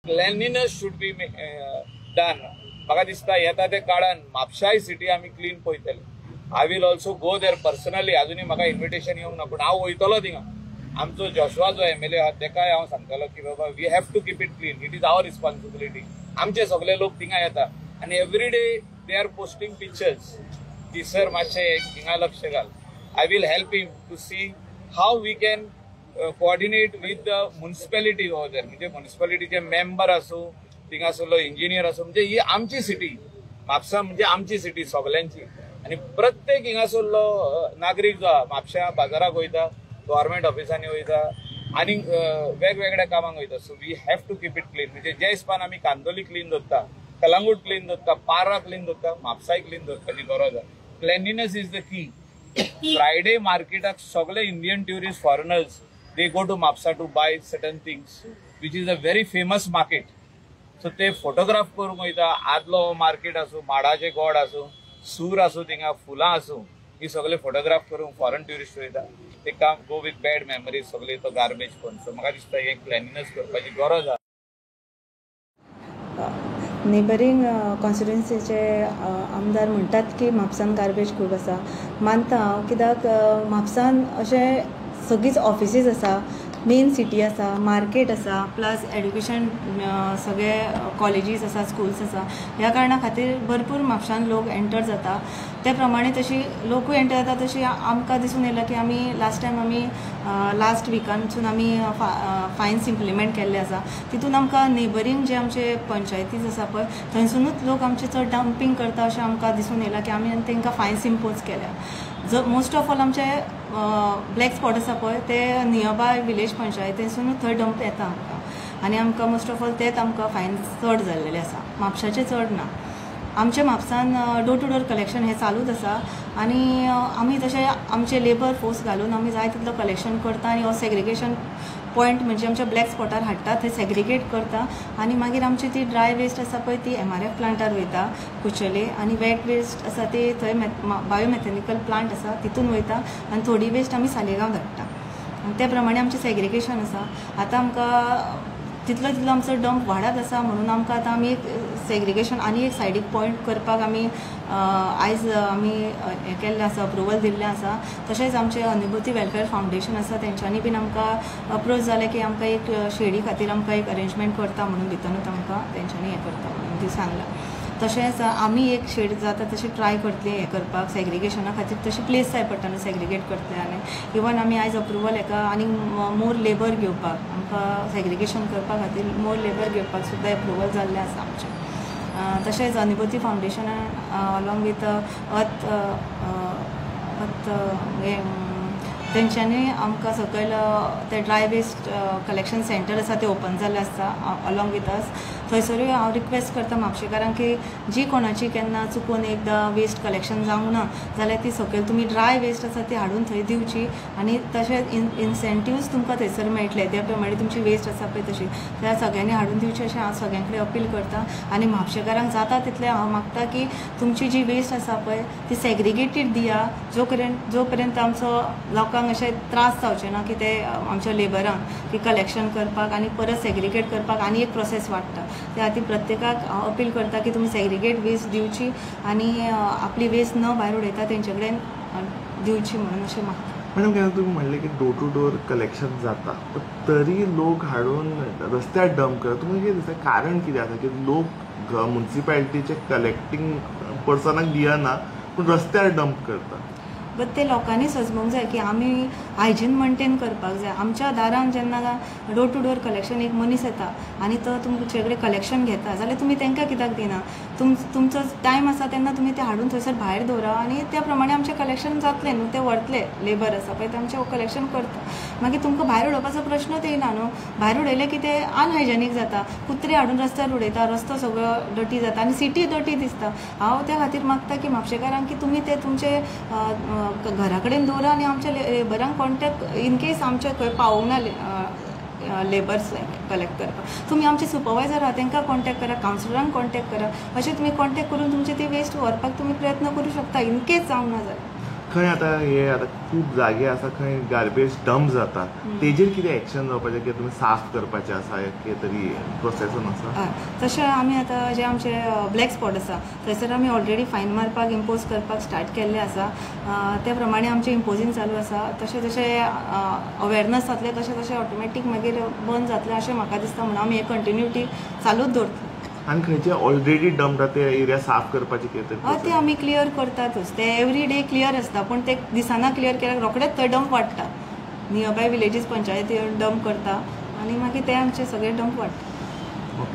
Cleanliness should be done. म्हाका दिसता येता ते काळान म्हापशाय सिटी आमी क्लीन पळयतले. I will also go there personally. अजूनही म्हाका इन्विटेशन येवंक ना, पण हांव वयतलो थिंगा. आमचो जोशवा जो MLA आहा तेकाय हांव सांगतलो की बाबा we have to keep it clean. It is our responsibility. आमचे सगळे लोक थिंगा येता आनी every day they are posting pictures की सर मातशें हिंगा लक्ष घाल. I will help him to see how we can coordinate with the municipality over there. म्हणजे म्युनिसिपॅलिटीचे मेंबर आसूं, थिंगासरलो इंजिनियर आसूं, म्हणजे ही आमची सिटी. म्हापसा म्हणजे आमची सिटी सगळ्यांची. आणि प्रत्येक हिंगासरलो नागरीक जो आहा म्हापशा बाजाराक वयता, गव्हर्मेंट ऑफिसांनी वयता आनी वेगवेगळ्या कामांक वयता. So we have to keep it clean. म्हणजे जे हिसपान आमी कांदोली क्लीन दवरता, कलंगूट क्लीन दवरता, पारा क्लीन दवरता, म्हापसाय क्लीन दवरपाची गरज आहा. Cleanliness is the key. Friday मार्केटाक सगळे Indian tourist foreigners they go to Mapsa to buy certain things, which is a very famous market. So ते फोटोग्राफ करूंक वयता. आदलो मार्केट आसूं, माडाचे गोड आसूं, सूर आसूं, थिंगा फुलां आसूं, ही सगळे फोटोग्राफ करूंक फॉरेन ट्युरिस्ट वयता. ते काम गो विथ बॅड मेमरीज सगळे तो गार्बेज करून. सो म्हाका दिसता हे क्लेनलीनेस करपाची गरज आहा. नेबरिंग कॉन्स्टिट्युएन्सीचे आमदार म्हणटात की म्हापसान गार्बेज खूब आसा. मानता हांव, कित्याक म्हापसान अशें सगळीच ऑफिसीस आसा, मेन सिटी आसा, मार्केट आसा, प्लस एड्युकेशन सगळे कॉलेजीस आसा, स्कूल्स आसा. ह्या कारणां खातीर भरपूर म्हापशान लोक एंटर जाता. ते प्रमाणे तशी लोकूय एंटर जाता. तशी आमकां दिसून येयला की आमी लास्ट टायम आमी लास्ट विकानसून आमी फायन्स इम्प्लिमेंट केल्ले आसा. तितून आमकां नेबरींग जे आमचे पंचायतीज आसा पळय थंयसुनूच लोक आमचे चड डंपिंग करता अशें आमकां दिसून येयला की आमी तांकां फायन्स इम्पोज केल्या. मोस्ट ऑफ ऑल आमचे ब्लॅक स्पॉट आसा पळय ते नियरबाय विलेज पंचायतीसूनच थंय डंप येता आमकां. आनी आमकां मोस्ट ऑफ ऑल तेच आमकां फायन्स चड जाल्लेले आसा. म्हापशाचे चड ना. आमच्या म्हापसान डोर टू डोर कलेक्शन हे चालूच आसा. आनी आमी तशें आमचे लेबर फोर्स घालून आमी जाय तितलो कलेक्शन करता आनी हो सेग्रिगेशन पॉयंट म्हणजे आमच्या ब्लॅक स्पॉटार हाडटा, थंय सेग्रिगेट करता. आनी मागीर आमची ती ड्राय वेस्ट आसा पळय ती MRF प्लांटार वयता कुचेले. आनी वेट वेस्ट आसा ती थंय बायोमेकॅनिकल प्लांट आसा तितून वयता. आनी थोडी वेस्ट आमी सालेगांव धाडटा. आनी ते प्रमाणे आमचें सेग्रिगेशन आसा. आतां आमकां तितलो तितलो आमचो डंप वाडत आसा म्हणून आमकां आतां आमी एक सेग्रिगेशन आनी एक सायडीक पॉयंट करपाक आमी आयज आमी हें केल्लें आसा, अप्रुवल दिल्लें आसा. तशेंच आमचें अनुभूती वेलफेअर फावंडेशन आसा तेंच्यांनी बीन आमकां अप्रोच जालें की आमकां एक शेडी खातीर आमकां एक अरेंजमेंट करता म्हणून भितरूच आमकां तेंच्यांनी हें करता म्हणून ती सांगलां. तशेंच आमी एक शेड जाता तशी ट्राय करतली हें करपाक सेग्रिगेशना खातीर. तशी प्लेस जाय पडटा न्हू सेग्रिगेट करतले. आनी इवन आमी आयज अप्रुवल हेका आनी मोर लेबर घेवपाक आमकां सेग्रिगेशन करपा खातीर मोर लेबर घेवपाक सुद्दां अप्रुवल जाल्लें आसा आमचें. तशेंच अनुभूती फावंडेशनान अलॉंग वीथ अर्थ तेंच्यांनी आमकां सकयल ते ड्राय वेस्ट कलेक्शन सेंटर आसा ते ओपन जाल्ले आसा अलॉंग वीथ अस. थंयसरूय हांव रिक्वेस्ट करता म्हापशेकारांक की जी कोणाची केन्ना चुकून एकदां वेस्ट कलेक्शन जावंक ना जाल्यार ती सकयल तुमी ड्राय वेस्ट आसा ती हाडून थंय दिवची. आनी तशेंच इन्सेंटिव्स तुमकां थंयसर मेळटले. त्या प्रमाणे तुमची वेस्ट आसा पळय तशी त्या सगळ्यांनी हाडून दिवची अशें हांव सगळ्यां कडेन अपील करता. आनी म्हापशेकारांक जाता तितलें हांव मागता की तुमची जी वेस्ट आसा पळय ती सेग्रिगेटेड दिया. जो पर्यंत आमचो लोकांक अशें त्रास जावचे ना की ते आमच्या लेबरांक की कलेक्शन करपाक आनी परत सेग्रिगेट करपाक आनी एक प्रोसेस वाडटा. त्या खातीर प्रत्येकाक हांव अपील करता की तुमी सेग्रिगेट वेस्ट दिवची आनी आपली वेस्ट न भायर उडयता तेंचे कडेन दिवची म्हणून अशें मागता. मॅडम केन्ना तुम्ही म्हणले की डोर टू डोर कलेक्शन जाता तरी लोक हाडून रस्त्यार डंप करता. तुमकां कितें दिसता कारण कितें आसा की लोक म्युनिसिपॅलिटीचे कलेक्टींग पर्सनाक दियना पूण रस्त्यार डंप करता. बट ते लोकांनी समजूंक जाय की आमी हायजीन मेंटेन करपाक जाय. आमच्या दारान जेन्ना डोर टू डोर कलेक्शन एक मनीस येता आनी तो तुमचे कडेन कलेक्शन घेता जाल्यार तुमी तांकां कित्याक दिना. तुमचो टायम आसा तेन्ना तुमी ते हाडून थंयसर भायर दवरा आनी त्या प्रमाणे आमचें कलेक्शन जातलें न्हू. ते व्हरतले लेबर आसा पळय ते आमचें कलेक्शन करता. मागीर तुमकां भायर उडोवपाचो प्रश्नूच येयना न्हू. भायर उडयलें की ते अनहायजेनीक जाता. कुत्रे हाडून रस्त्यार उडयता, रस्तो सगळो डर्टी जाता आनी सिटी डर्टी दिसता. हांव त्या खातीर मागता की म्हापशेकारांक की तुमी ते तुमचे घरा कडेन दवरा आनी आमच्या लेबरांक कॉन्टेक्ट इन केस आमचे खंय पावूंक ना लेबर्स कलेक्ट करपाक तुमी आमचे सुपरवायझर आहा तांकां कॉन्टेक्ट करा, कावन्सिलरांक कॉन्टेक्ट करा. अशें तुमी कॉन्टेक्ट करून तुमची ती वेस्ट व्हरपाक तुमी प्रयत्न करूं शकता इन केस जावंक ना जाल्यार. खंय आतां हे आतां खूब जागे आसा खंय गार्बेज डंप जाता तेजेर कितें एक्शन जावपाचें कितें तुमी साफ करपाचें आसा कितें तरी प्रोसेसन आसा? हय तशें आमी आतां जे आमचे ब्लॅक स्पॉट आसा थंयसर आमी ऑलरेडी फायन मारपाक इम्पोज करपाक स्टार्ट केल्लें आसा. त्या प्रमाणे आमचें इम्पोजींग चालू आसा. तशें जशें अवेरनस जातलें तशें तशें ऑटोमॅटीक मागीर बंद जातलें अशें म्हाका दिसता. म्हणून आमी हे कंटिन्युटी चालूच दवरतले. आनी खंयचे ऑलरेडी डंप ते एरिया साफ करपाचे कितें ते आमी क्लियर करतातच. ते एवरी डे क्लियर आसता पूण ते दिसाना क्लियर केल्यार रोखडेच थंय डंप वाडटा. नियरबाय विलेजीस पंचायती डंप करता आनी मागीर ते आमचे सगळे डंप वाडटा.